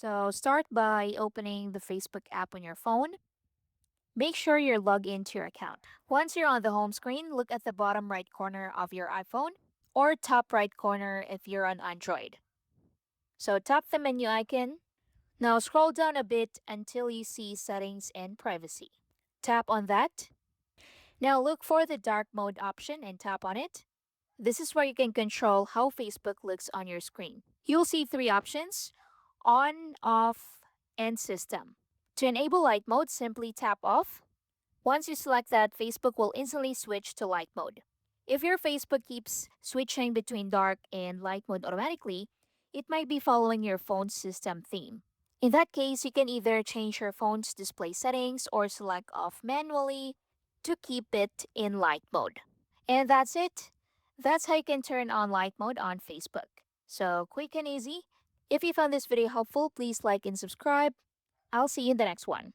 So start by opening the Facebook app on your phone. Make sure you're logged into your account. Once you're on the home screen, look at the bottom right corner of your iPhone or top right corner if you're on Android. So tap the menu icon. Now scroll down a bit until you see Settings and Privacy. Tap on that. Now look for the dark mode option and tap on it. This is where you can control how Facebook looks on your screen. You'll see three options: on, off, and system. To enable light mode, simply tap off. Once you select that, Facebook will instantly switch to light mode. If your Facebook keeps switching between dark and light mode automatically, it might be following your phone's system theme. In that case, you can either change your phone's display settings or select off manually to keep it in light mode. And that's it. That's how you can turn on light mode on Facebook. So quick and easy. If you found this video helpful, please like and subscribe. I'll see you in the next one.